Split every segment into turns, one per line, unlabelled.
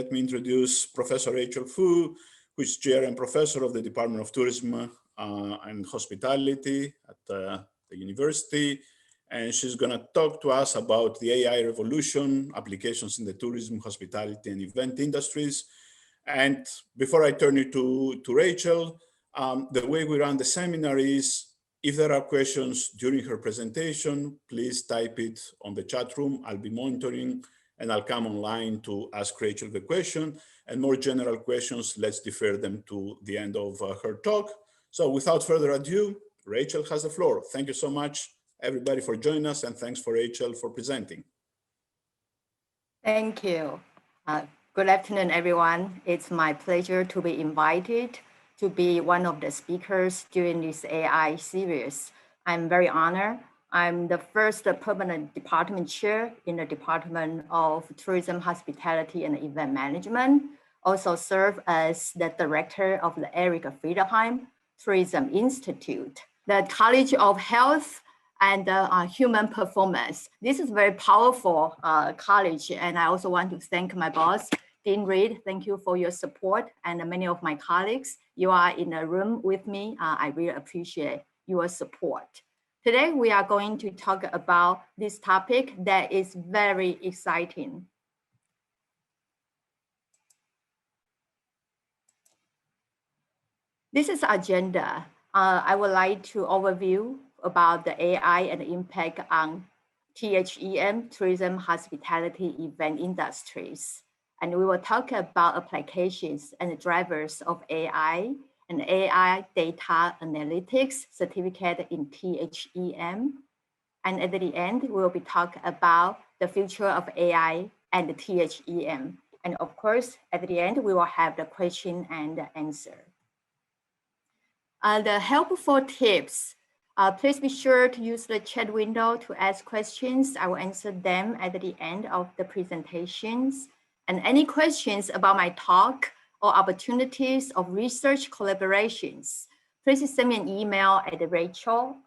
let me introduce Professor Rachel Fu, who is Chair and Professor of the Department of Tourism and Hospitality at the university. And she's going to talk to us about the AI revolution, applications in the tourism, hospitality, and event industries. And before I turn it to Rachel, the way we run the seminar is, if there are questions during her presentation, please type it on the chat room. I'll be monitoring and I'll come online to ask Rachel the question. And more general questions, let's defer them to the end of her talk. So without further ado, Rachel has the floor. Thank you so much, everybody, for joining us, and thanks for Rachel for presenting.
Thank you. Good afternoon, everyone. It's my pleasure to be invited to be one of the speakers during this AI series. I'm very honored. I'm the first permanent department chair in the Department of Tourism, Hospitality, and Event Management. Also serve as the director of the Friedheim Tourism Institute, the College of Health and Human Performance. This is a very powerful college, and I also want to thank my boss, Dean Reed. Thank you for your support, and many of my colleagues. You are in a room with me. I really appreciate your support. Today, we are going to talk about this topic that is very exciting. This is agenda. I would like to overview about the AI and the impact on THEM, tourism, hospitality, event industries. And we will talk about applications and drivers of AI and AI data analytics certificate in THEM. And at the end, we will be talking about the future of AI and the THEM. And of course, at the end, we will have the question and answer. The helpful tips. Please be sure to use the chat window to ask questions. I will answer them at the end of the presentations. And any questions about my talk or opportunities of research collaborations, please send me an email at Rachel,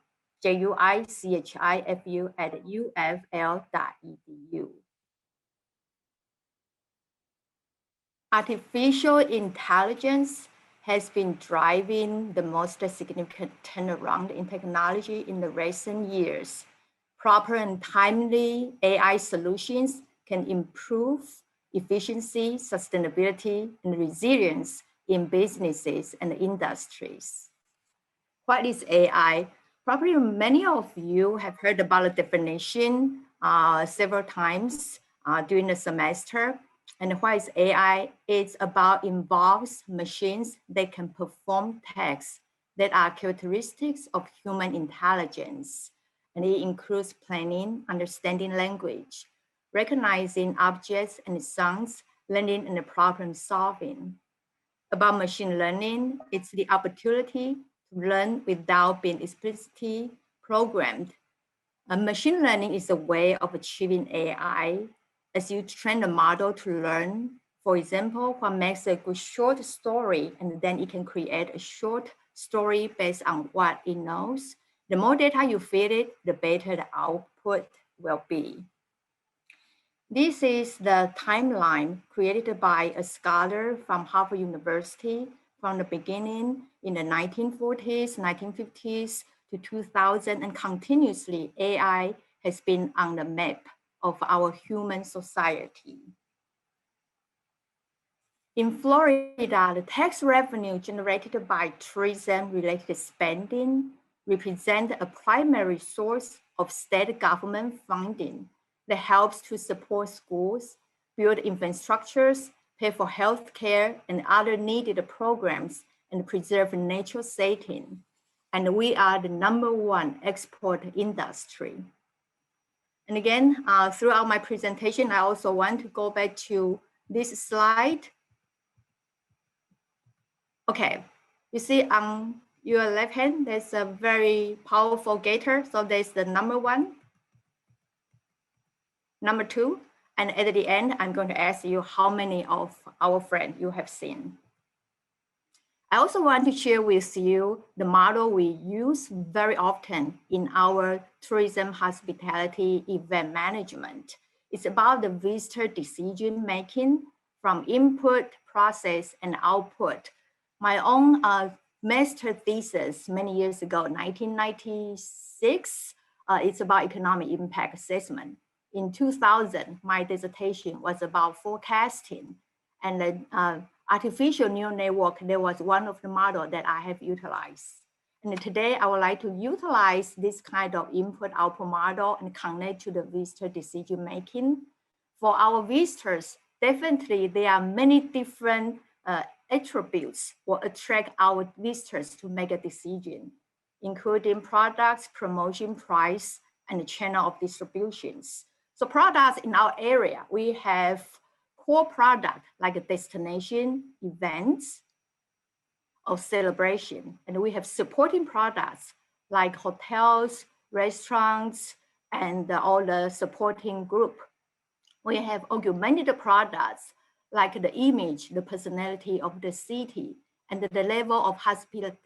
juichifu@ufl.edu. Artificial intelligence has been driving the most significant turnaround in technology in the recent years. Proper and timely AI solutions can improve efficiency, sustainability, and resilience in businesses and industries. What is AI? Probably many of you have heard about the definition several times during the semester. And what is AI? It's about involves machines that can perform tasks that are characteristics of human intelligence. And it includes planning, understanding language, recognizing objects and sounds, learning and problem solving. About machine learning, it's the opportunity to learn without being explicitly programmed. Machine learning is a way of achieving AI as you train the model to learn. For example, what makes a good short story, and then it can create a short story based on what it knows. The more data you feed it, the better the output will be. This is the timeline created by a scholar from Harvard University from the beginning in the 1940s, 1950s to 2000, and continuously AI has been on the map of our human society. In Florida, the tax revenue generated by tourism-related spending represent a primary source of state government funding that helps to support schools, build infrastructures, pay for healthcare and other needed programs, and preserve natural setting. And we are the #1 export industry. And again, throughout my presentation, I also want to go back to this slide. Okay, you see on your left hand, there's a very powerful gator. So there's the #1, #2, and at the end, I'm going to ask you how many of our friends you have seen. I also want to share with you the model we use very often in our tourism, hospitality, event management. It's about the visitor decision-making from input, process, and output. My own master thesis many years ago, 1996, it's about economic impact assessment. In 2000, my dissertation was about forecasting, and the artificial neural network, there was one of the models that I have utilized. And today I would like to utilize this kind of input-output model and connect to the visitor decision-making. For our visitors, definitely there are many different attributes will attract our visitors to make a decision, including products, promotion, price, and the channel of distributions. So products in our area, we have core product like a destination, events, of celebration. And we have supporting products like hotels, restaurants, and all the supporting group. We have augmented products like the image, the personality of the city, and the level of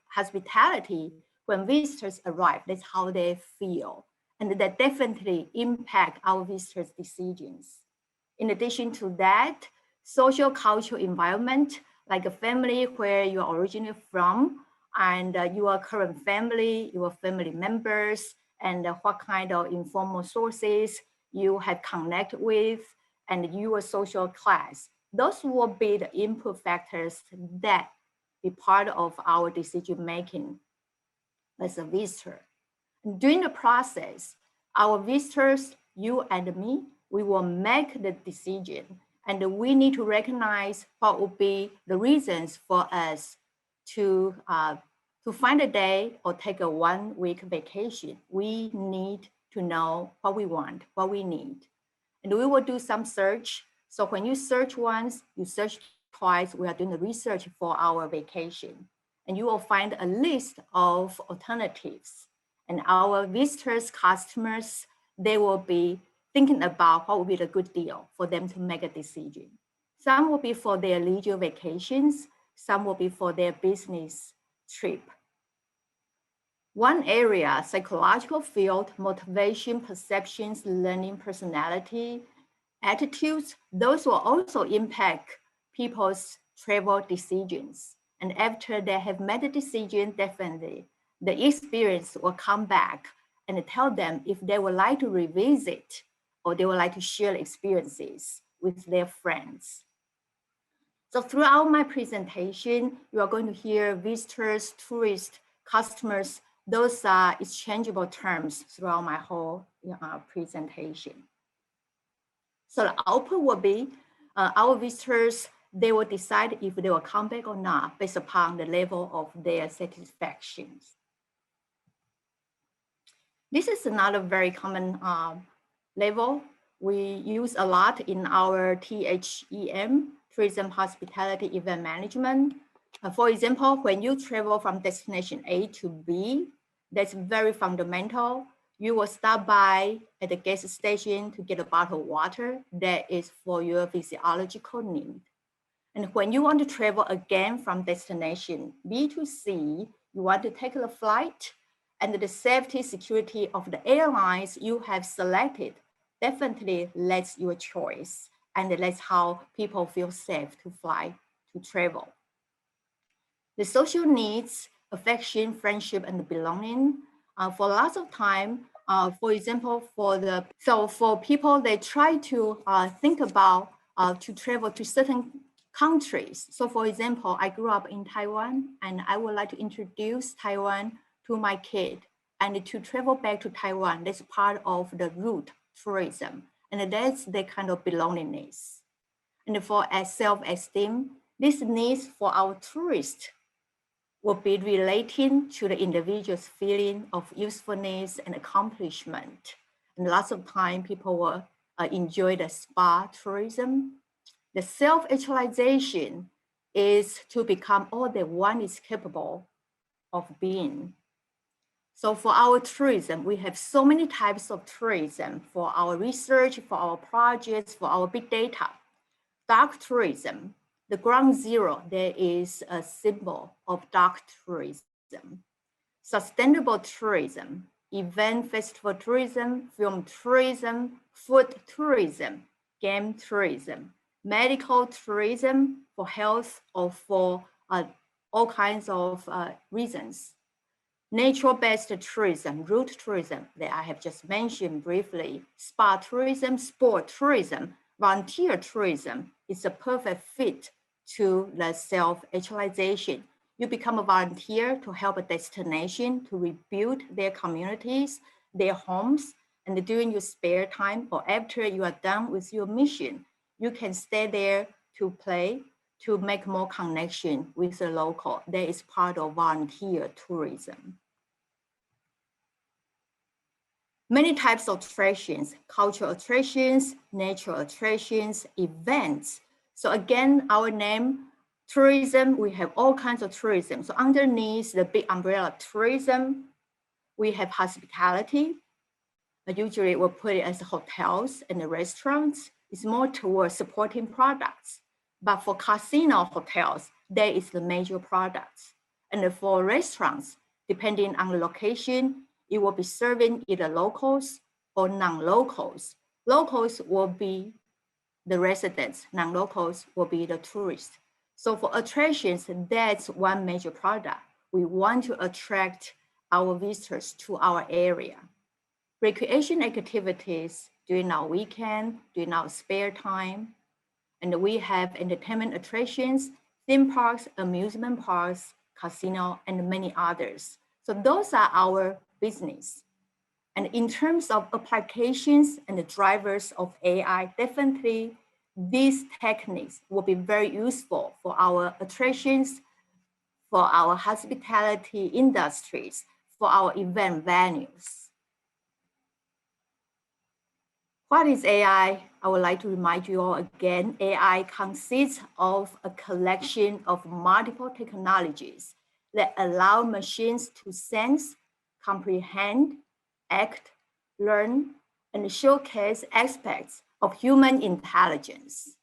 hospitality when visitors arrive. That's how they feel. And that definitely impact our visitors' decisions. In addition to that, social cultural environment, like a family where you are originally from, and your current family, your family members, and what kind of informal sources you have connected with, and your social class. Those will be the input factors that be part of our decision-making as a visitor. And during the process, our visitors, you and me, we will make the decision, and we need to recognize what would be the reasons for us to find a day or take a 1 week vacation. We need to know what we want, what we need. And we will do some search. So when you search once, you search twice, we are doing the research for our vacation. And you will find a list of alternatives. And our visitors, customers, they will be thinking about what would be the good deal for them to make a decision. Some will be for their leisure vacations, some will be for their business trip. One area, psychological field, motivation, perceptions, learning, personality, attitudes, those will also impact people's travel decisions. And after they have made a decision, definitely the experience will come back and tell them if they would like to revisit or they would like to share experiences with their friends. So throughout my presentation, you are going to hear visitors, tourists, customers. Those are exchangeable terms throughout my whole presentation. So the output will be our visitors, they will decide if they will come back or not based upon the level of their satisfaction. This is another very common level we use a lot in our THEM, Tourism, Hospitality, Event Management. For example, when you travel from destination A to B, that's very fundamental. You will stop by at the gas station to get a bottle of water that is for your physiological need. And when you want to travel again from destination B to C, you want to take the flight, and the safety security of the airlines you have selected definitely lets your choice, and that's how people feel safe to fly, to travel. The social needs, affection, friendship, and belonging. For lots of time, for example, for people, they try to think about to travel to certain countries. So for example, I grew up in Taiwan, and I would like to introduce Taiwan to my kid, and to travel back to Taiwan. That's part of the route tourism, and that's the kind of belongingness. And for self-esteem, this needs for our tourists will be relating to the individual's feeling of usefulness and accomplishment. And lots of time people will enjoy the spa tourism. The self-actualization is to become all that one is capable of being. So for our tourism, we have so many types of tourism for our research, for our projects, for our big data. Dark tourism, the ground zero, there is a symbol of dark tourism. Sustainable tourism, event festival tourism, film tourism, food tourism, game tourism, medical tourism, for health, or for all kinds of reasons. Nature-based tourism, route tourism that I have just mentioned briefly, spa tourism, sport tourism, volunteer tourism is a perfect fit to the self-actualization. You become a volunteer to help a destination to rebuild their communities, their homes, and during your spare time or after you are done with your mission, you can stay there to play, to make more connection with the local. That is part of volunteer tourism. Many types of attractions, cultural attractions, natural attractions, events. So again, our name, tourism, we have all kinds of tourism. So underneath the big umbrella of tourism, we have hospitality. Usually we'll put it as hotels and the restaurants. It's more towards supporting products. But for casino hotels, that is the major products. And for restaurants, depending on the location, it will be serving either locals or non-locals. Locals will be the residents, non-locals will be the tourists. So for attractions, that's one major product. We want to attract our visitors to our area. Recreation activities during our weekend, during our spare time. And we have entertainment attractions, theme parks, amusement parks, casino, and many others. So those are our business. And in terms of applications and the drivers of AI, definitely these techniques will be very useful for our attractions, for our hospitality industries, for our event venues. What is AI? I would like to remind you all again, AI consists of a collection of multiple technologies that allow machines to sense, comprehend, act, learn, and showcase aspects of human intelligence.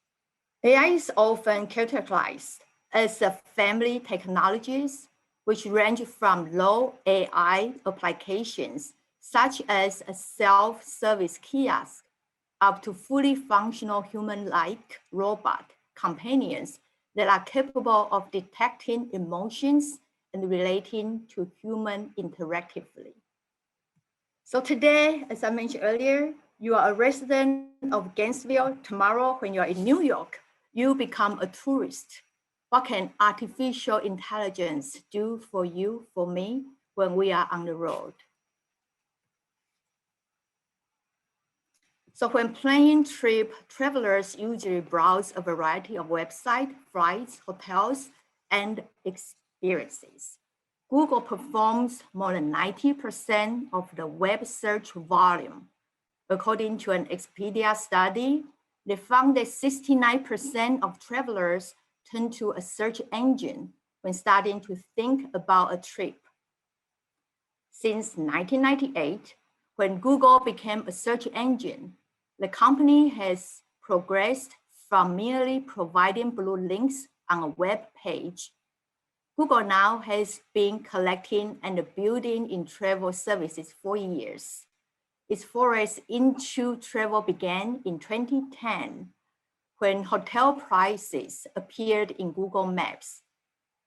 AI is often characterized as a family technologies, which range from low AI applications, such as a self-service kiosk, up to fully functional human-like robot companions that are capable of detecting emotions and relating to human interactively. So today, as I mentioned earlier, you are a resident of Gainesville. Tomorrow, when you're in New York, you become a tourist. What can artificial intelligence do for you, for me, when we are on the road? So when planning trip, travelers usually browse a variety of websites, flights, hotels, and experiences. Google performs more than 90% of the web search volume. According to an Expedia study, they found that 69% of travelers turn to a search engine when starting to think about a trip. Since 1998, when Google became a search engine, the company has progressed from merely providing blue links on a web page. Google now has been collecting and building in travel services for years. Its foray into travel began in 2010, when hotel prices appeared in Google Maps.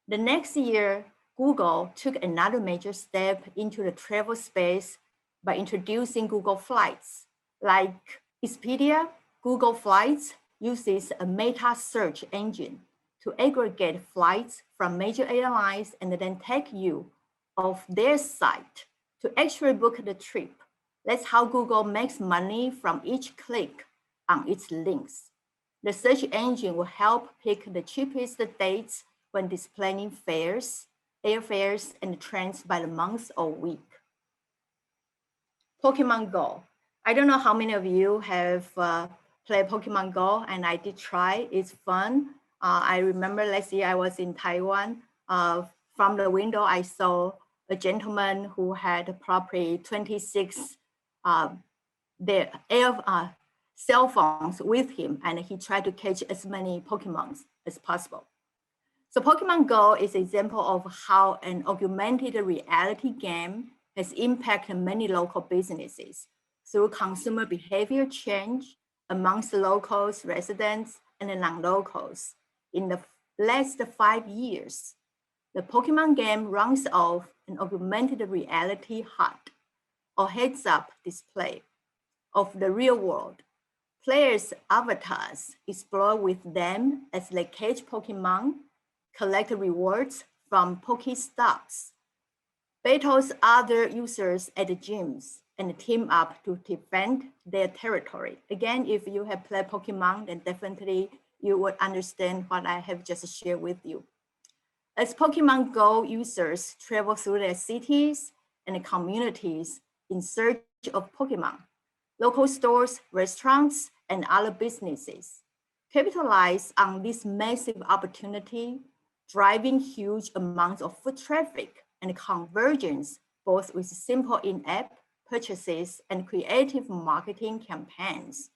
The next year, Google took another major step into the travel space by introducing Google Flights. Like Expedia, Google Flights uses a meta search engine to aggregate flights from major airlines and then take you off their site to actually book the trip. That's how Google makes money from each click on its links. The search engine will help pick the cheapest dates when displaying fares, airfares, and trends by the month or week. Pokemon Go. I don't know how many of you have played Pokemon Go, and I did try. It's fun. I remember last year I was in Taiwan. From the window, I saw a gentleman who had probably 26 cell phones with him, and he tried to catch as many Pokemons as possible. So Pokemon Go is an example of how an augmented reality game has impacted many local businesses through consumer behavior change amongst the locals, residents, and non-locals. In the last 5 years, the Pokemon game runs off an augmented reality HUD, or heads-up display, of the real world. Players' avatars explore with them as they catch Pokemon, collect rewards from Pokestops, battles other users at the gyms, and team up to defend their territory. Again, if you have played Pokemon, then definitely you would understand what I have just shared with you. As Pokemon Go users travel through their cities and communities in search of Pokemon, local stores, restaurants, and other businesses capitalize on this massive opportunity, driving huge amounts of foot traffic and conversions, both with simple in-app purchases and creative marketing campaigns.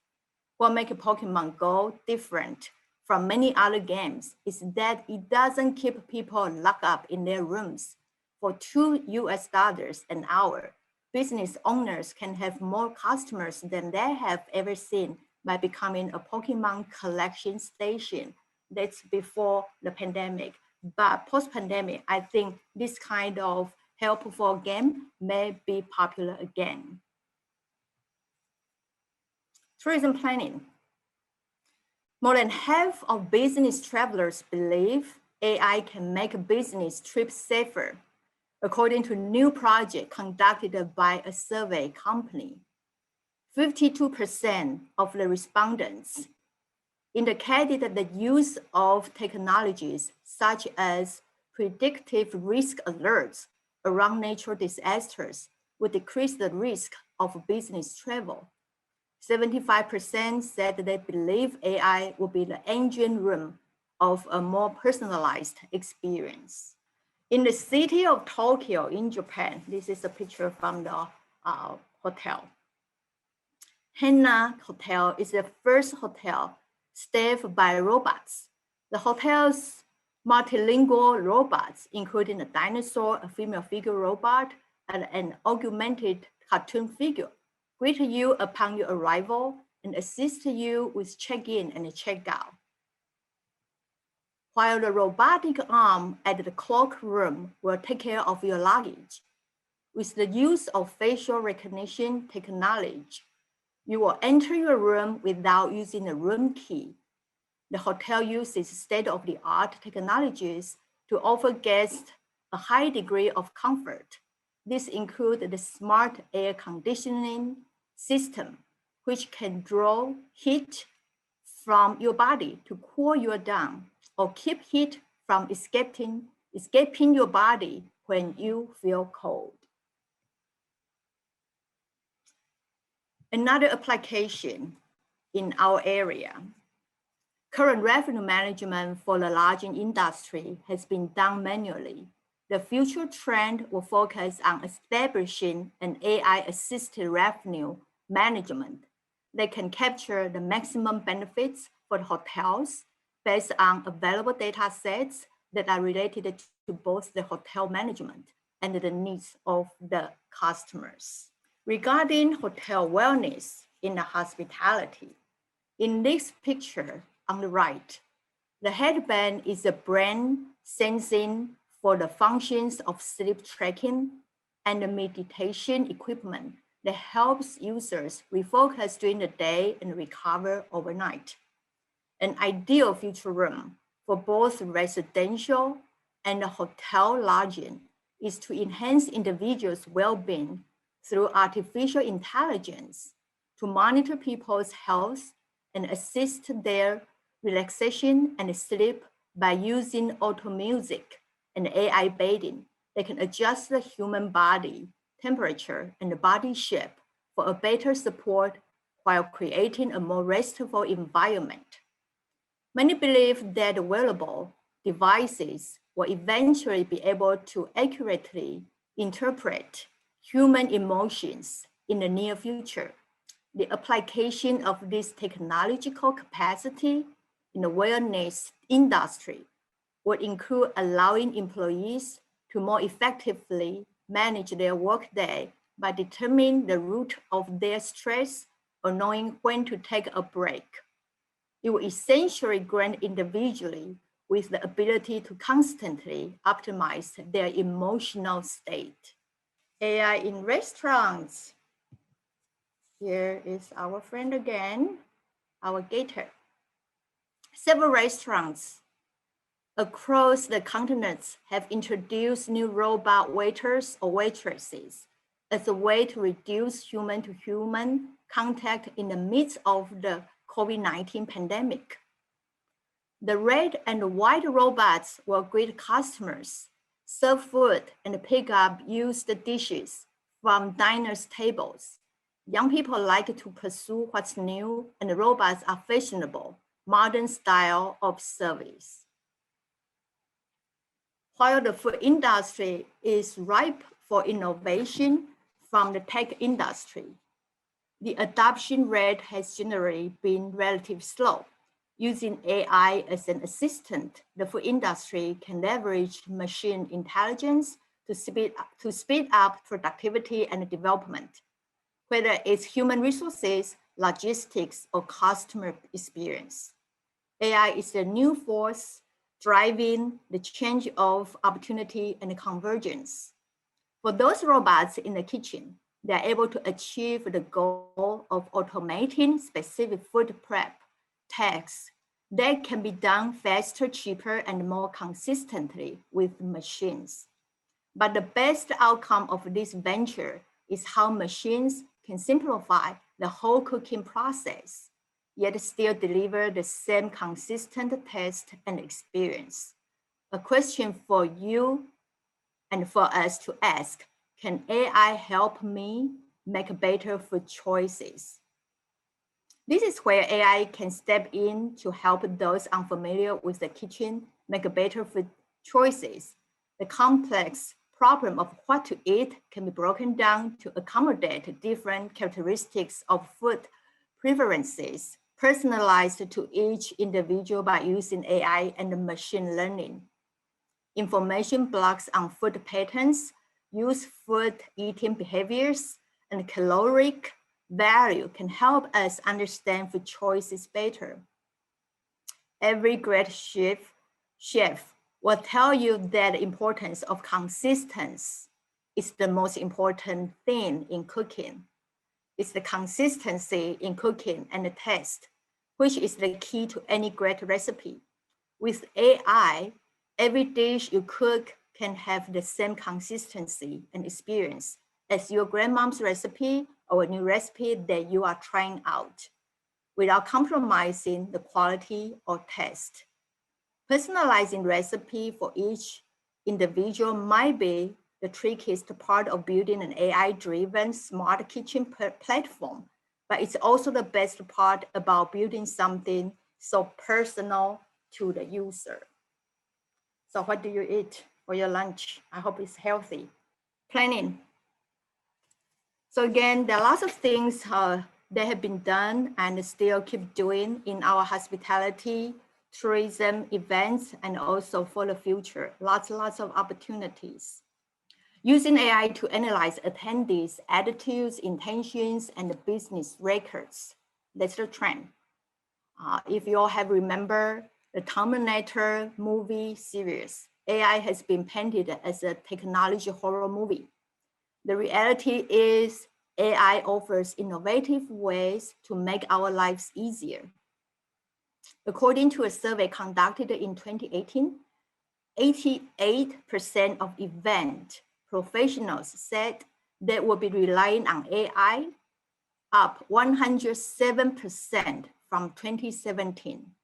What makes Pokemon Go different from many other games is that it doesn't keep people locked up in their rooms. For $2 an hour, business owners can have more customers than they have ever seen by becoming a Pokemon collection station. That's before the pandemic. But post-pandemic, I think this kind of helpful game may be popular again. Tourism planning. More than half of business travelers believe AI can make business trips safer, according to a new project conducted by a survey company. 52% of the respondents indicated that the use of technologies such as predictive risk alerts around natural disasters would decrease the risk of business travel. 75% said they believe AI will be the engine room of a more personalized experience. In the city of Tokyo in Japan, this is a picture from the hotel. Hana Hotel is the first hotel staffed by robots. The hotel's multilingual robots, including a dinosaur, a female figure robot, and an augmented cartoon figure, greet you upon your arrival and assist you with check-in and check-out. While the robotic arm at the cloakroom will take care of your luggage. With the use of facial recognition technology, you will enter your room without using a room key. The hotel uses state-of-the-art technologies to offer guests a high degree of comfort. This includes the smart air conditioning system, which can draw heat from your body to cool you down or keep heat from escaping your body when you feel cold. Another application in our area, current revenue management for the lodging industry has been done manually. The future trend will focus on establishing an AI-assisted revenue management that can capture the maximum benefits for the hotels based on available data sets that are related to both the hotel management and the needs of the customers. Regarding hotel wellness in the hospitality, in this picture on the right, the headband is a brain sensing for the functions of sleep tracking and the meditation equipment that helps users refocus during the day and recover overnight. An ideal future room for both residential and hotel lodging is to enhance individuals' well-being through artificial intelligence to monitor people's health and assist their relaxation and sleep by using auto music and AI bedding that can adjust the human body temperature and the body shape for a better support while creating a more restful environment. Many believe that wearable devices will eventually be able to accurately interpret human emotions in the near future. The application of this technological capacity in the wellness industry would include allowing employees to more effectively manage their workday by determining the root of their stress or knowing when to take a break. It will essentially grant individually with the ability to constantly optimize their emotional state. AI in restaurants. Here is our friend again, our gator. Several restaurants across the continents have introduced new robot waiters or waitresses as a way to reduce human-to-human contact in the midst of the COVID-19 pandemic. The red and white robots will greet customers, serve food, and pick up used dishes from diners' tables. Young people like to pursue what's new, and robots are fashionable, modern style of service. While the food industry is ripe for innovation from the tech industry, the adoption rate has generally been relatively slow. Using AI as an assistant, the food industry can leverage machine intelligence to speed up productivity and development, whether it's human resources, logistics, or customer experience. AI is the new force driving the change of opportunity and convergence. For those robots in the kitchen, they are able to achieve the goal of automating specific food prep tasks that can be done faster, cheaper, and more consistently with machines. But the best outcome of this venture is how machines can simplify the whole cooking process, yet still deliver the same consistent taste and experience. A question for you and for us to ask: can AI help me make better food choices? This is where AI can step in to help those unfamiliar with the kitchen make better food choices. The complex problem of what to eat can be broken down to accommodate different characteristics of food preferences, personalized to each individual by using AI and machine learning. Information blocks on food patterns, use food eating behaviors, and caloric value can help us understand food choices better. Every great chef will tell you that the importance of consistency is the most important thing in cooking. It's the consistency in cooking and the taste, which is the key to any great recipe. With AI, every dish you cook can have the same consistency and experience as your grandmom's recipe or a new recipe that you are trying out, without compromising the quality or taste. Personalizing recipe for each individual might be the trickiest part of building an AI-driven smart kitchen platform, but it's also the best part about building something so personal to the user. So what do you eat for your lunch? I hope it's healthy. Planning. So again, there are lots of things that have been done and still keep doing in our hospitality, tourism events, and also for the future. Lots of opportunities. Using AI to analyze attendees' attitudes, intentions, and business records. That's the trend. If you all have remembered the Terminator movie series, AI has been painted as a technology horror movie. The reality is AI offers innovative ways to make our lives easier. According to a survey conducted in 2018, 88% of event professionals said they will be relying on AI, up 107% from 2017.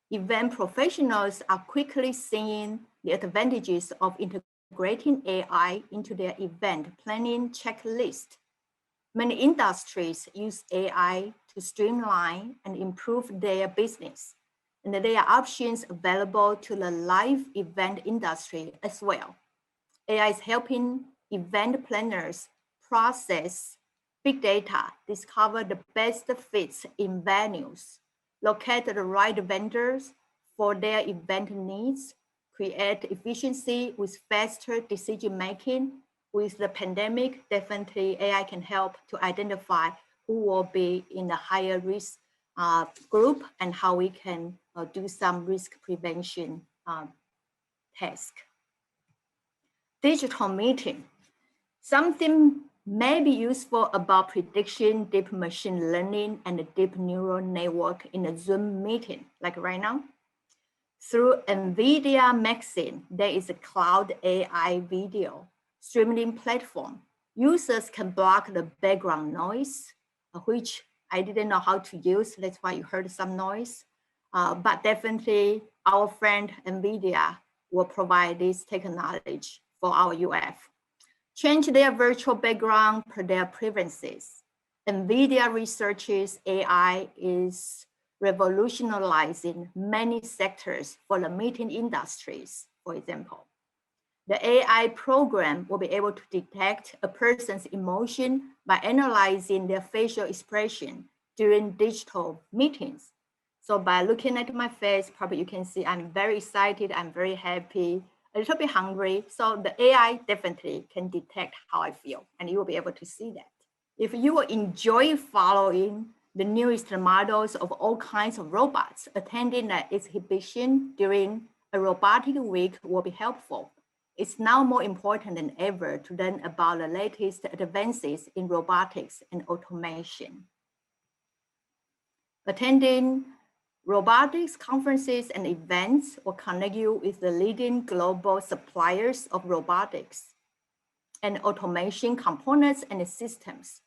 Event professionals are quickly seeing the advantages of integrating AI into their event planning checklist. Many industries use AI to streamline and improve their business, and there are options available to the live event industry as well. AI is helping event planners process big data, discover the best fits in venues, locate the right vendors for their event needs, create efficiency with faster decision-making. With the pandemic, definitely AI can help to identify who will be in the higher risk group and how we can do some risk prevention task. Digital meeting. Something may be useful about prediction, deep machine learning, and a deep neural network in a Zoom meeting, like right now. Through NVIDIA Maxine, there is a cloud AI video streaming platform. Users can block the background noise, which I didn't know how to use. That's why you heard some noise. But definitely our friend NVIDIA will provide this technology for our UF. Change their virtual background per their preferences. NVIDIA researches AI is revolutionizing many sectors for the meeting industries, for example. The AI program will be able to detect a person's emotion by analyzing their facial expression during digital meetings. So by looking at my face, probably you can see I'm very excited, I'm very happy, a little bit hungry. So the AI definitely can detect how I feel, and you will be able to see that. If you will enjoy following the newest models of all kinds of robots, attending an exhibition during a robotic week will be helpful. It's now more important than ever to learn about the latest advances in robotics and automation. Attending robotics conferences and events will connect you with the leading global suppliers of robotics and automation components and systems.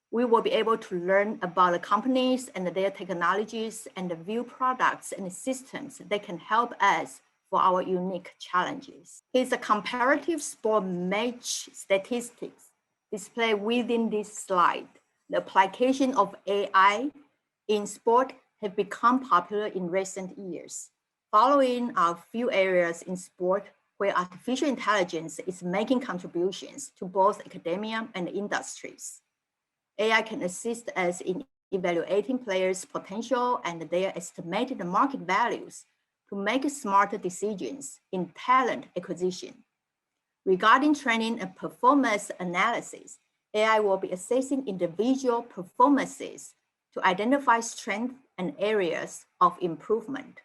We will be able to learn about the companies and their technologies and view products and systems that can help us for our unique challenges. Here's a comparative sport match statistics displayed within this slide. The application of AI in sport have become popular in recent years. Following a few areas in sport where artificial intelligence is making contributions to both academia and industries. AI can assist us in evaluating players' potential and their estimated market values to make smarter decisions in talent acquisition. Regarding training and performance analysis, AI will be assessing individual performances to identify strengths and areas of improvement.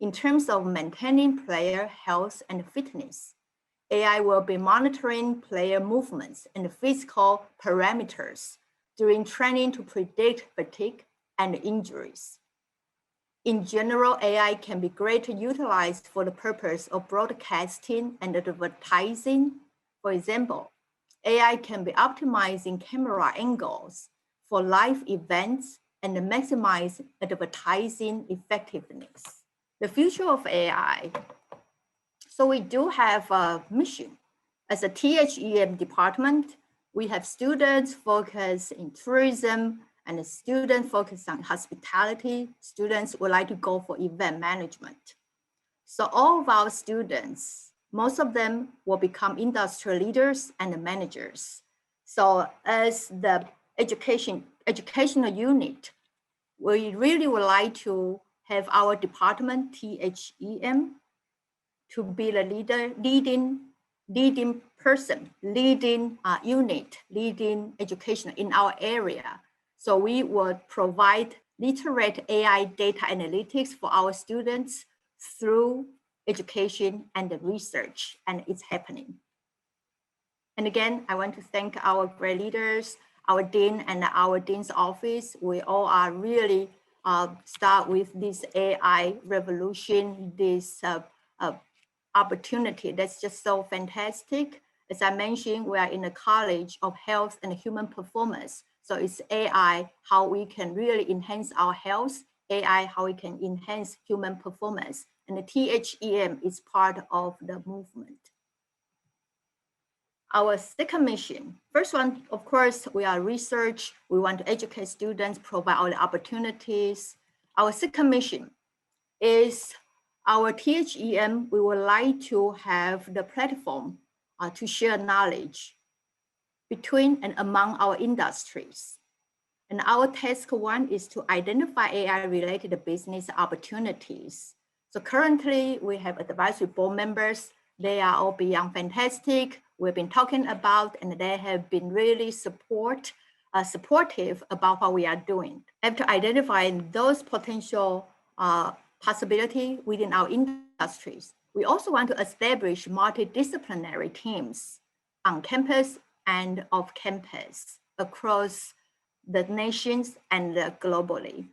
In terms of maintaining player health and fitness, AI will be monitoring player movements and physical parameters during training to predict fatigue and injuries. In general, AI can be greatly utilized for the purpose of broadcasting and advertising. For example, AI can be optimizing camera angles for live events and maximize advertising effectiveness. The future of AI. So we do have a mission. As a THEM department, we have students focused in tourism and a student focused on hospitality. Students would like to go for event management. So all of our students, most of them will become industrial leaders and managers. So as the educational unit, we really would like to have our department, THEM, to be the leading person, leading unit, leading education in our area. So we will provide literate AI data analytics for our students through education and research, and it's happening. And again, I want to thank our great leaders, our dean and our dean's office. We all are really start with this AI revolution, this opportunity that's just so fantastic. As I mentioned, we are in the College of Health and Human Performance. So it's AI, how we can really enhance our health, AI, how we can enhance human performance. And the THEM is part of the movement. Our second mission, first one, of course, we are research. We want to educate students, provide all the opportunities. Our second mission is our THEM. We would like to have the platform to share knowledge between and among our industries. And our task one is to identify AI-related business opportunities. So currently, we have advisory board members. They are all beyond fantastic. We've been talking about, and they have been really support supportive about what we are doing. After identifying those potential possibility within our industries, we also want to establish multidisciplinary teams on campus and off campus across the nations and globally.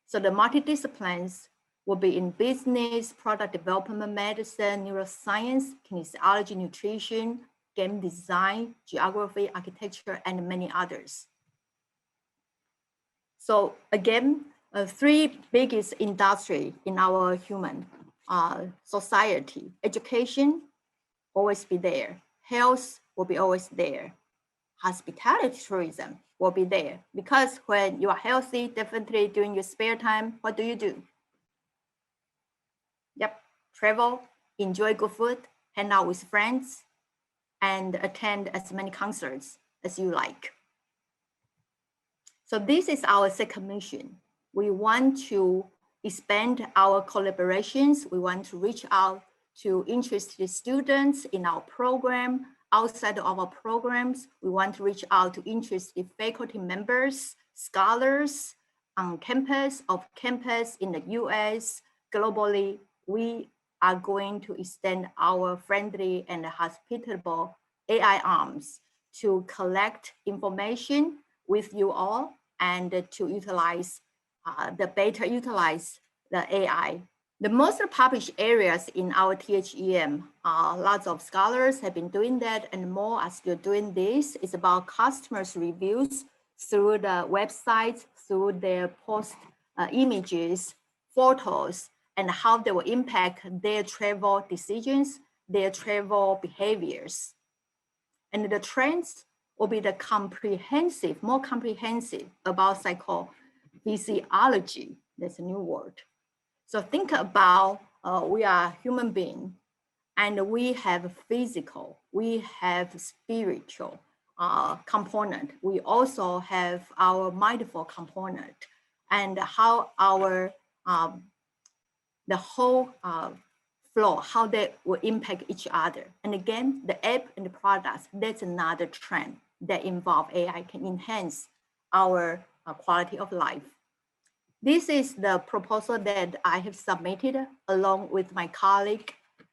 So the multidisciplines will be in business, product development, medicine, neuroscience, kinesiology, nutrition, game design, geography, architecture, and many others. So again, three biggest industry in our human society: education, always be there; health will be always there; hospitality tourism will be there. Because when you are healthy, definitely during your spare time, what do? Yep, travel, enjoy good food, hang out with friends, and attend as many concerts as you like. So this is our second mission. We want to expand our collaborations. We want to reach out to interested students in our program. Outside of our programs, we want to reach out to interested faculty members, scholars on campus, off campus, in the US, globally. We are going to extend our friendly and hospitable AI arms to collect information with you all and to utilize better utilize the AI. The most published areas in our THEM, lots of scholars have been doing that and more are still doing this. It's about customers' reviews through the websites, through their post images, photos, and how they will impact their travel decisions, their travel behaviors. And the trends will be the comprehensive, more comprehensive about psychophysiology. That's a new word. So think about we are human beings and we have physical, we have spiritual component. We also have our mindful component and how our the whole flow, how they will impact each other. And again, the app and the products, that's another trend that involve AI can enhance our quality of life. This is the proposal that I have submitted along with my colleague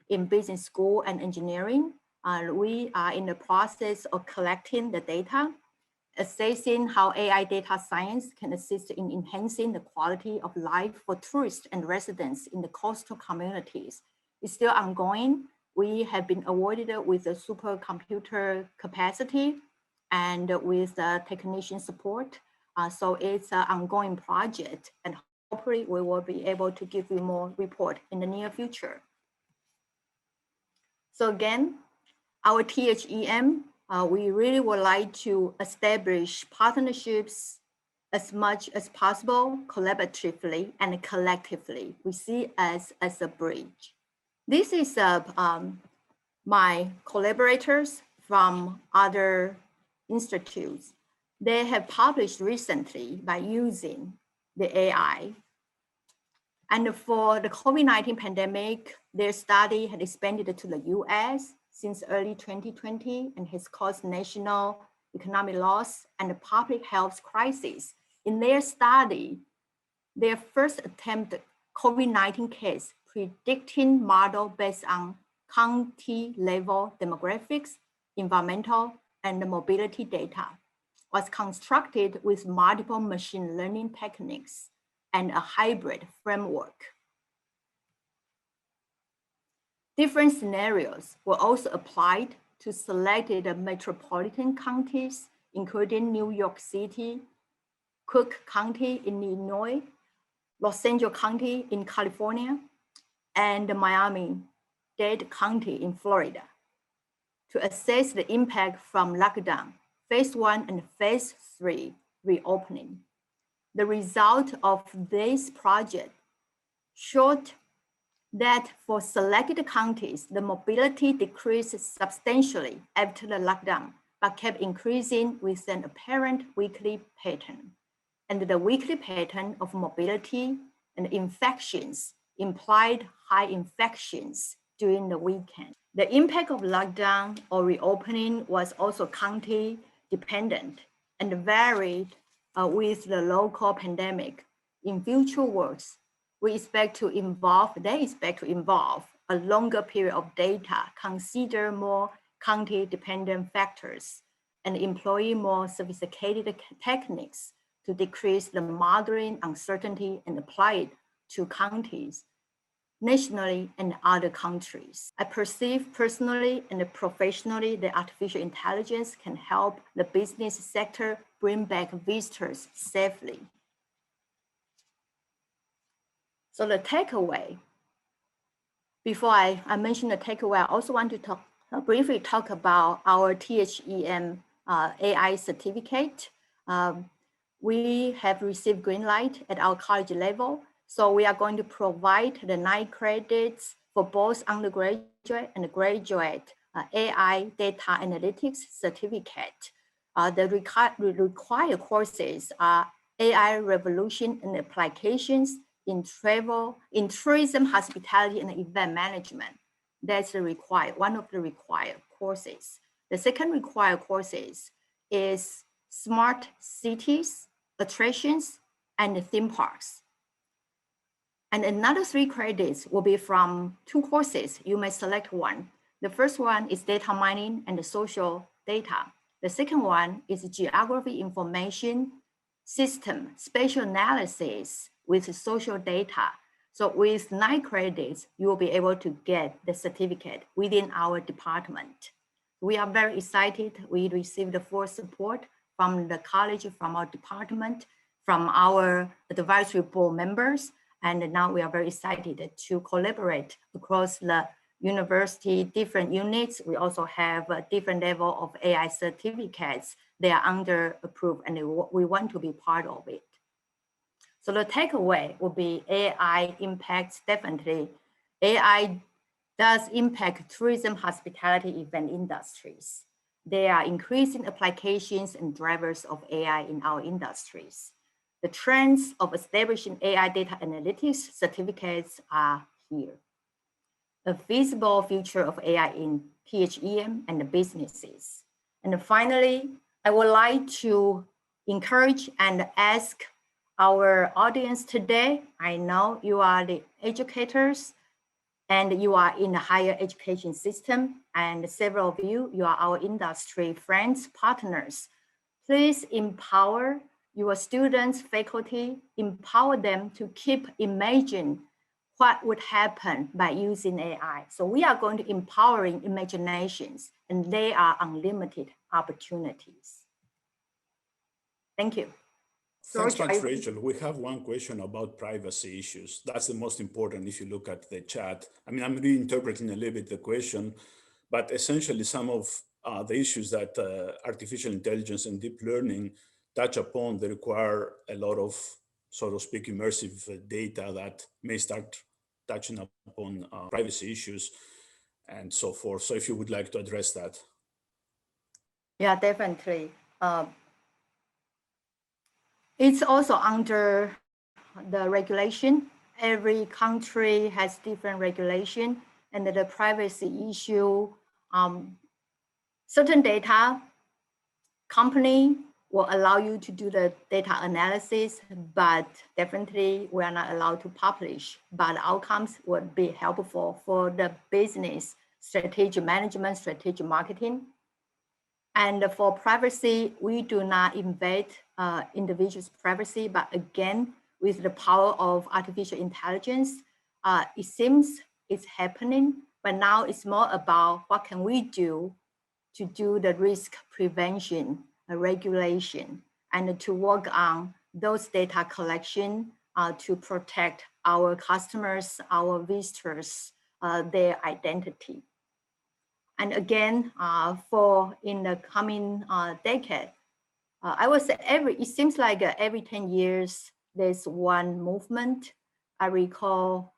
in business school and engineering. We are in the process of collecting the data, assessing how AI data science can assist in enhancing the quality of life for tourists and residents in the coastal communities. It's still ongoing. We have been awarded with a supercomputer capacity and with technician support. So it's an ongoing project and hopefully we will be able to give you more report in the near future. So again, our THEM, we really would like to establish partnerships as much as possible, collaboratively and collectively. We see as a bridge. This is my collaborators from other institutes. They have published recently by using the AI. And for the COVID-19 pandemic, their study had expanded to the US since early 2020 and has caused national economic loss and a public health crisis. In their study, their first attempt COVID-19 case predicting model based on county level demographics, environmental, and mobility data was constructed with multiple machine learning techniques and a hybrid framework. Different scenarios were also applied to selected metropolitan counties, including New York City, Cook County in Illinois, Los Angeles County in California, and Miami-Dade County in Florida to assess the impact from lockdown, phase 1 and phase 3 reopening. The result of this project showed that for selected counties, the mobility decreased substantially after the lockdown, but kept increasing with an apparent weekly pattern. And the weekly pattern of mobility and infections implied high infections during the weekend. The impact of lockdown or reopening was also county dependent. and varied with the local pandemic. In future works, they expect to involve a longer period of data, consider more county-dependent factors, and employ more sophisticated techniques to decrease the modeling uncertainty and apply it to counties, nationally, and other countries. I perceive personally and professionally that artificial intelligence can help the business sector bring back visitors safely. So the takeaway, before I mention the takeaway, I also want to briefly talk about our THEM AI certificate. We have received green light at our college level. So we are going to provide the 9 credits for both undergraduate and graduate AI data analytics certificate. The required courses are AI revolution and applications in travel, in tourism, hospitality, and event management. That's one of the required courses. The second required courses is smart cities, attractions, and theme parks. And another 3 credits will be from 2 courses. You may select one. The first one is data mining and social data. The second one is geography information system, spatial analysis with social data. So with 9 credits, you will be able to get the certificate within our department. We are very excited. We received the full support from the college, from our department, from our advisory board members. And now we are very excited to collaborate across the university, different units. We also have a different level of AI certificates. They are under approved and we want to be part of it. So the takeaway will be AI impacts definitely. AI does impact tourism, hospitality, event industries. There are increasing applications and drivers of AI in our industries. The trends of establishing AI data analytics certificates are here. A feasible future of AI in THEM and the businesses. And finally, I would like to encourage and ask our audience today. I know you are the educators and you are in the higher education system, and several of you are our industry friends, partners. Please empower your students, faculty, empower them to keep imagining what would happen by using AI. So we are going to empowering imaginations, and they are unlimited opportunities. Thank you.
Thanks much, Rachel. We have one question about privacy issues. That's the most important if you look at the chat. I mean, I'm reinterpreting a little bit the question, but essentially some of the issues that artificial intelligence and deep learning touch upon, they require a lot of, so to speak, immersive data that may start touching upon privacy issues and so forth. So if you would like to address that.
Yeah, definitely. It's also under the regulation. Every country has different regulation, and the privacy issue, certain data company will allow you to do the data analysis, but definitely we are not allowed to publish. But outcomes would be helpful for the business, strategic management, strategic marketing. And for privacy, we do not invade individuals' privacy, but again, with the power of artificial intelligence, it seems it's happening, but now it's more about what can we do to do the risk prevention, regulation, and to work on those data collection to protect our customers, our visitors, their identity. And again, for in the coming decade, I would say it seems like every 10 years, there's one movement. I recall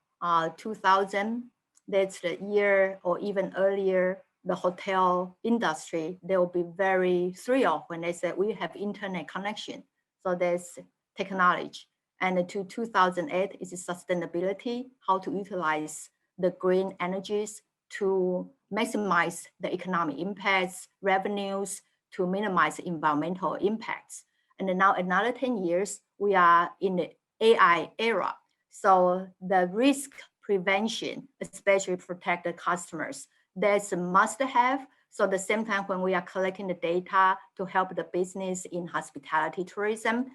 2000, that's the year or even earlier, the hotel industry, they will be very thrilled when they say we have internet connection. So there's technology. And to 2008 is sustainability, how to utilize the green energies to maximize the economic impacts, revenues, to minimize environmental impacts. And then now another 10 years, we are in the AI era. So the risk prevention, especially protect the customers, that's a must have. So at the same time, when we are collecting the data to help the business in hospitality tourism,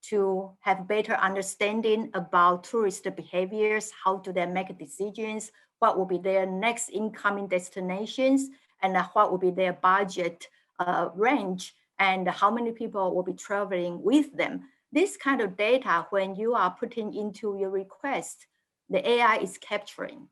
to have better understanding about tourist behaviors, how do they make decisions, what will be their next incoming destinations, and what will be their budget range, and how many people will be traveling with them. This kind of data, when you are putting into your request, the AI is capturing.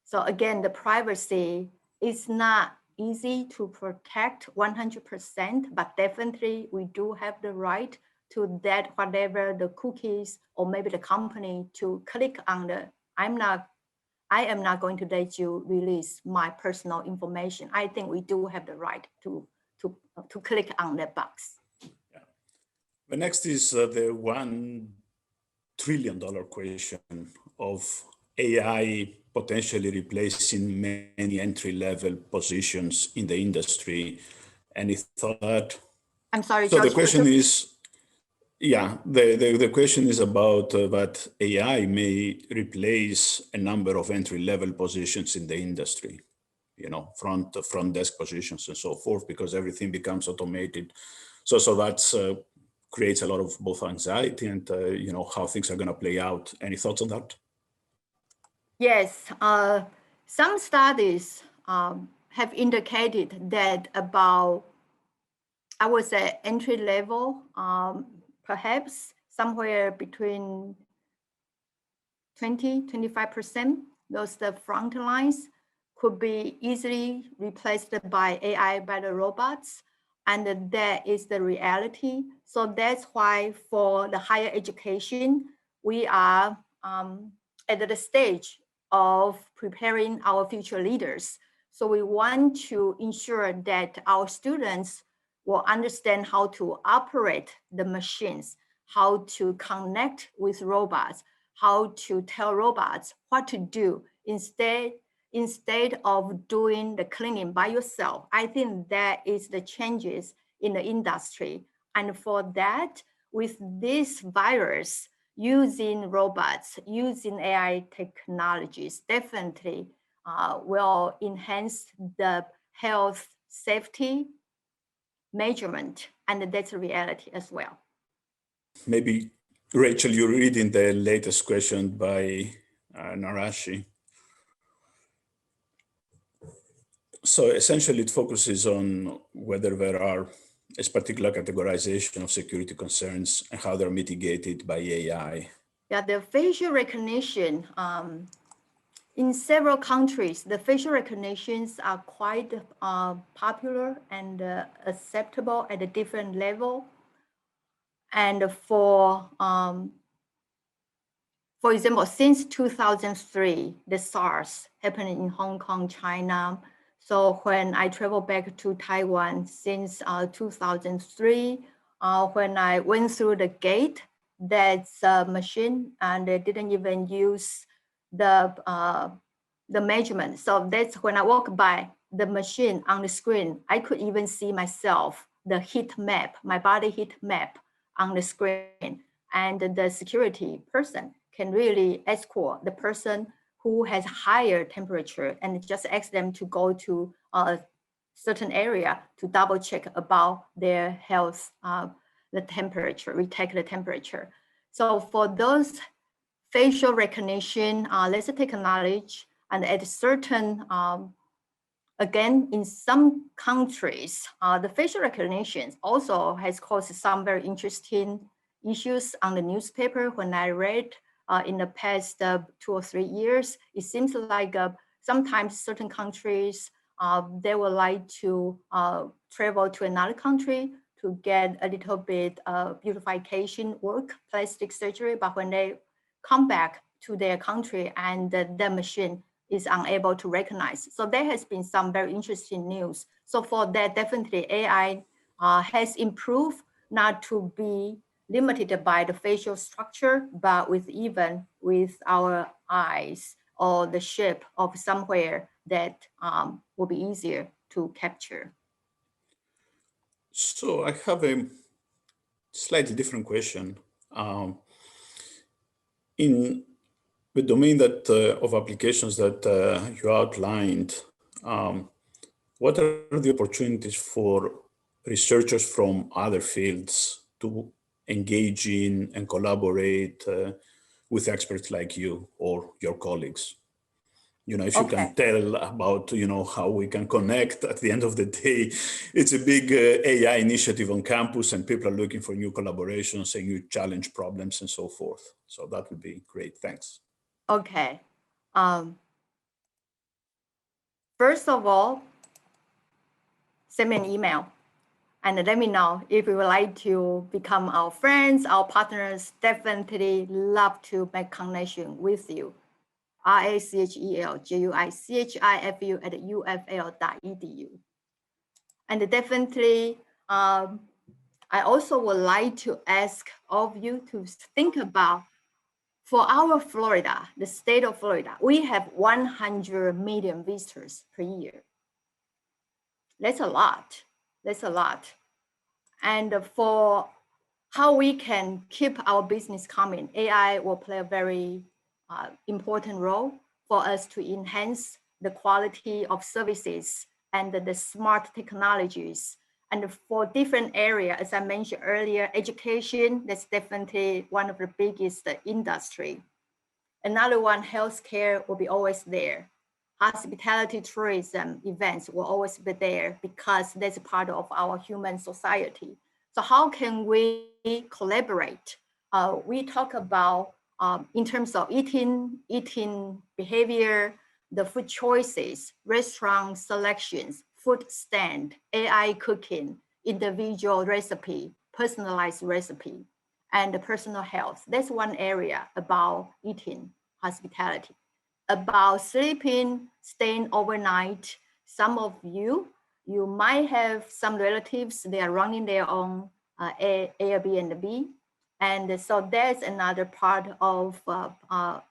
So again, the privacy is not easy to protect 100%, but definitely we do have the right to that whatever the cookies or maybe the company to click on the, I am not going to let you release my personal information. I think we do have the right to click on that box.
Yeah. The next is the $1 trillion question of AI potentially replacing many entry-level positions in the industry. Any thought?
I'm sorry,
so
George,
the question is, yeah, the question is about that AI may replace a number of entry-level positions in the industry, you know, front desk positions and so forth, because everything becomes automated. So that's creates a lot of both anxiety and you know, how things are going to play out. Any thoughts on that?
Yes, some studies have indicated that about, I would say, entry level, perhaps somewhere between 20–25%, those the front lines could be easily replaced by AI, by the robots. And that is the reality. So that's why for the higher education, we are at the stage of preparing our future leaders. So we want to ensure that our students will understand how to operate the machines, how to connect with robots, how to tell robots what to do instead of doing the cleaning by yourself. I think that is the changes in the industry. And for that, with this virus, using robots, using AI technologies definitely will enhance the health safety measurement, and that's a reality as well.
Maybe, Rachel, you're reading the latest question by Narashi. So essentially, it focuses on whether there are a particular categorization of security concerns and how they're mitigated by AI.
Yeah, the facial recognition, in several countries, the facial recognitions are quite popular and acceptable at a different level. And for example, since 2003, the SARS happened in Hong Kong, China. So when I traveled back to Taiwan since 2003, when I went through the gate, that's a machine, and they didn't even use the measurement. So that's when I walk by the machine on the screen, I could even see myself, the heat map, my body heat map on the screen. And the security person can really escort the person who has higher temperature and just ask them to go to a certain area to double check about their health, the temperature, retake the temperature. So for those facial recognition, let's take knowledge, and at a certain, again, in some countries, the facial recognition also has caused some very interesting issues on the newspaper. When I read in the past 2 or 3 years, it seems like sometimes certain countries, they would like to travel to another country to get a little bit beautification work, plastic surgery, but when they come back to their country and the machine is unable to recognize. So there has been some very interesting news. So for that, definitely AI has improved, not to be limited by the facial structure, but even with our eyes or the shape of somewhere that will be easier to capture.
So I have a slightly different question. In the domain that of applications that you outlined, what are the opportunities for researchers from other fields to engage in and collaborate with experts like you or your colleagues? You know, if you can
Okay.
tell about, you know, how we can connect at the end of the day, it's a big AI initiative on campus and people are looking for new collaborations and new challenge problems and so forth. So that would be great. Thanks.
Okay. First of all, send me an email and let me know if you would like to become our friends, our partners. Definitely love to make connection with you. RACHELJUICHIFU@ufl.edu. And definitely, I also would like to ask all of you to think about, for our Florida, the state of Florida, we have 100 million visitors per year. That's a lot. That's a lot. And for how we can keep our business coming, AI will play a very important role for us to enhance the quality of services and the smart technologies. And for different areas, as I mentioned earlier, education, that's definitely one of the biggest industry. Another one, healthcare, will be always there. Hospitality, tourism, events will always be there because that's part of our human society. So how can we collaborate? We talk about in terms of eating behavior, the food choices, restaurant selections, food stand, AI cooking, individual recipe, personalized recipe, and the personal health. That's one area about eating, hospitality. About sleeping, staying overnight. Some of you might have some relatives, they are running their own Airbnb. And so that's another part of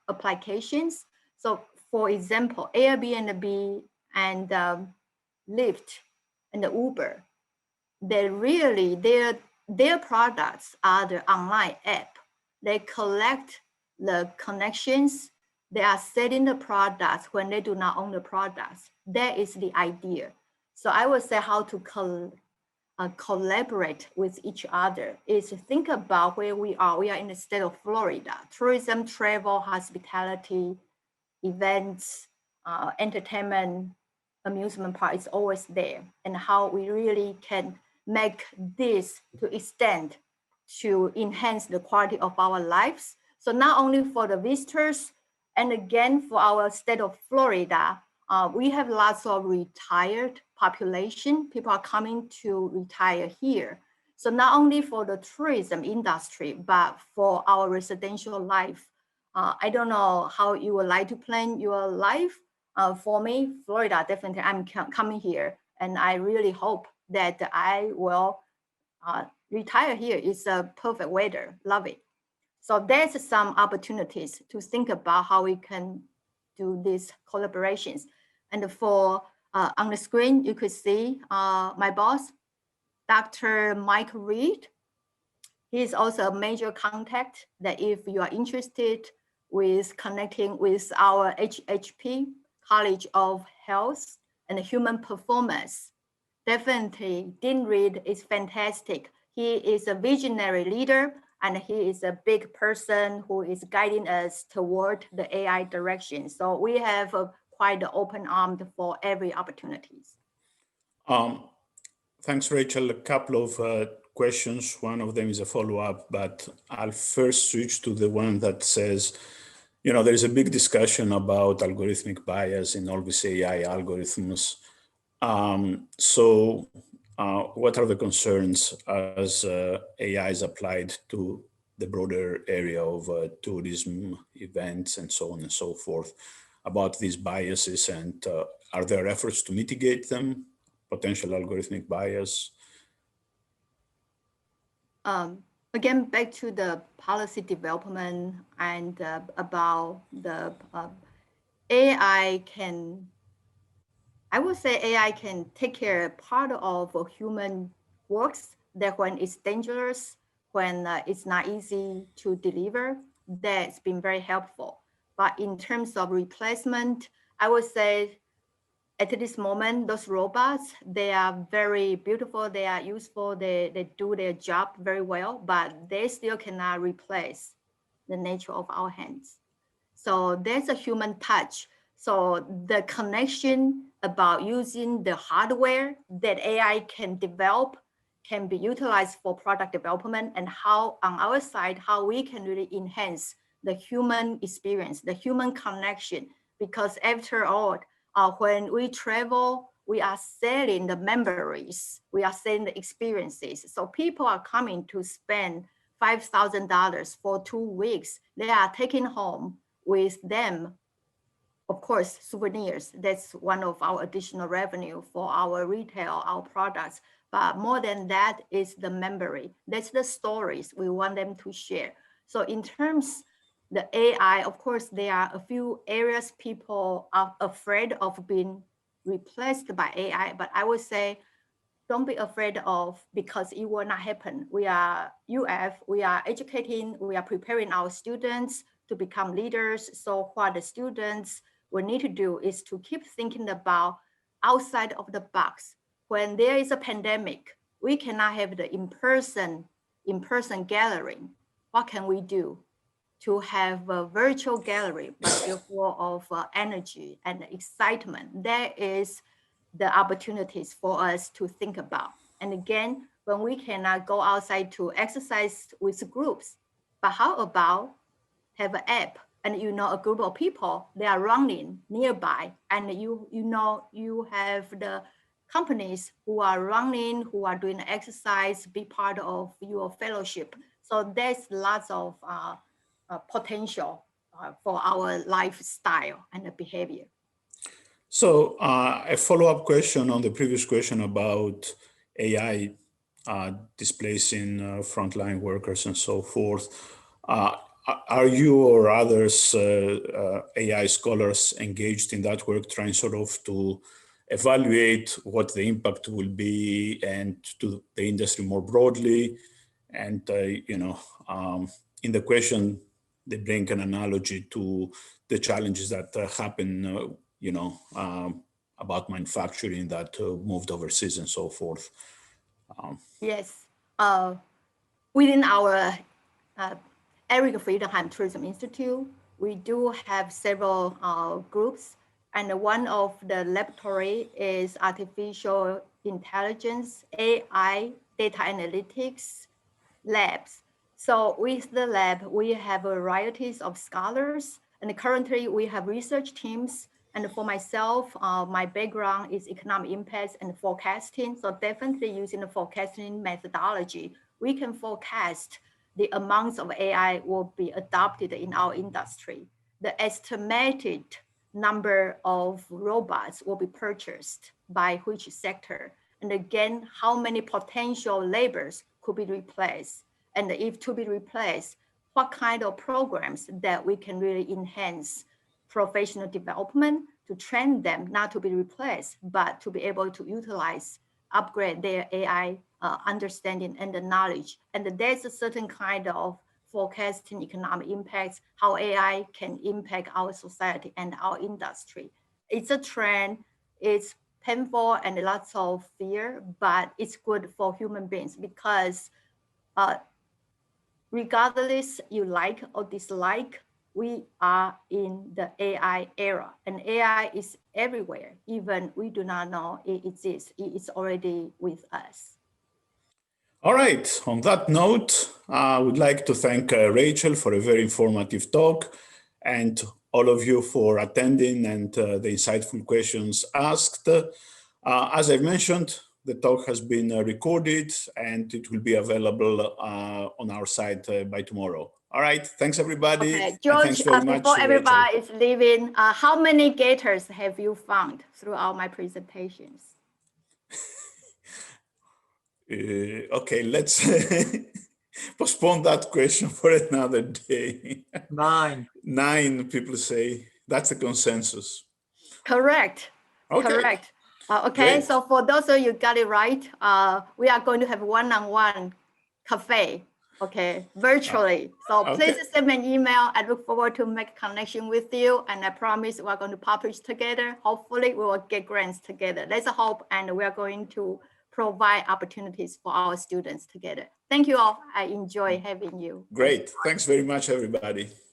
applications. So for example, Airbnb and Lyft and the Uber, their products are the online app. They collect the connections. They are selling the products when they do not own the products. That is the idea. So I would say how to collaborate with each other is think about where we are. We are in the state of Florida. Tourism, travel, hospitality, events, entertainment, amusement park is always there, and how we really can make this to extend to enhance the quality of our lives. So not only for the visitors, and again, for our state of Florida, we have lots of retired population. People are coming to retire here. So not only for the tourism industry, but for our residential life. I don't know how you would like to plan your life. For me, Florida, definitely I'm coming here, and I really hope that I will retire here. It's a perfect weather, love it. So there's some opportunities to think about how we can do these collaborations. And for on the screen, you could see my boss, Dr. Mike Reed. He is also a major contact that if you are interested with connecting with our HHP, College of Health and Human Performance, definitely Dean Reed is fantastic. He is a visionary leader and he is a big person who is guiding us toward the AI direction. So we have quite open armed for every opportunities.
Thanks, Rachel. A couple of questions. One of them is a follow-up, but I'll first switch to the one that says, you know, there is a big discussion about algorithmic bias in all these AI algorithms. What are the concerns as AI is applied to the broader area of tourism, events, and so on and so forth about these biases, and are there efforts to mitigate them, potential algorithmic bias?
Again, back to the policy development and about the AI can, I would say AI can take care part of a human works, that when it's dangerous, when it's not easy to deliver, that's been very helpful. But in terms of replacement, I would say at this moment, those robots, they are very beautiful, they are useful, they do their job very well, but they still cannot replace the nature of our hands. So there's a human touch. So the connection about using the hardware that AI can develop can be utilized for product development, and how on our side, how we can really enhance the human experience, the human connection. Because after all, when we travel, we are selling the memories, we are selling the experiences. So people are coming to spend $5,000 for 2 weeks. They are taking home with them, of course, souvenirs. That's one of our additional revenue for our retail, our products. But more than that is the memory. That's the stories we want them to share. So in terms the AI, of course, there are a few areas people are afraid of being replaced by AI, but I would say don't be afraid of, because it will not happen. We are UF, we are educating, we are preparing our students to become leaders. So what the students will need to do is to keep thinking about outside of the box. When there is a pandemic, we cannot have the in-person gathering. What can we do to have a virtual gallery, but still full of energy and excitement? That is the opportunities for us to think about. And again, when we cannot go outside to exercise with groups, but how about have an app and you know a group of people, they are running nearby, and you have the companies who are running, who are doing exercise, be part of your fellowship. So there's lots of potential for our lifestyle and the behavior.
So a follow-up question on the previous question about AI displacing frontline workers and so forth. Are you or others AI scholars engaged in that work, trying sort of to evaluate what the impact will be and to the industry more broadly? And, in the question, they bring an analogy to the challenges that happen, about manufacturing that moved overseas and so forth.
Yes. Within our Eric Friedheim Tourism Institute, we do have several groups, and one of the laboratory is artificial intelligence, AI, data analytics labs. So with the lab, we have varieties of scholars, and currently we have research teams. And for myself, my background is economic impacts and forecasting. So definitely using the forecasting methodology, we can forecast the amounts of AI will be adopted in our industry. The estimated number of robots will be purchased by which sector. And again, how many potential labors could be replaced? And if to be replaced, what kind of programs that we can really enhance professional development to train them not to be replaced, but to be able to utilize, upgrade their AI understanding and the knowledge. And there's a certain kind of forecasting economic impacts, how AI can impact our society and our industry. It's a trend, it's painful and lots of fear, but it's good for human beings because regardless you like or dislike, we are in the AI era, and AI is everywhere. Even we do not know it exists, it is already with us.
All right, on that note, I would like to thank Rachel for a very informative talk, and all of you for attending and the insightful questions asked. As I've mentioned, the talk has been recorded and it will be available on our site by tomorrow. All right, thanks everybody.
Okay, George,
thanks very much,
before everybody
Rachel.
is leaving, how many gators have you found throughout my presentations?
Okay, let's postpone that question for another day.
9.
9 people say, that's the consensus.
Correct,
Okay.
correct. Okay,
Great.
so for those of you got it right, we are going to have one-on-one cafe, okay, virtually. So please
Okay.
send me an email. I look forward to make a connection with you, and I promise we're going to publish together. Hopefully, we will get grants together. Let's hope, and we are going to provide opportunities for our students together. Thank you all. I enjoy having you.
Great. Thanks very much, everybody.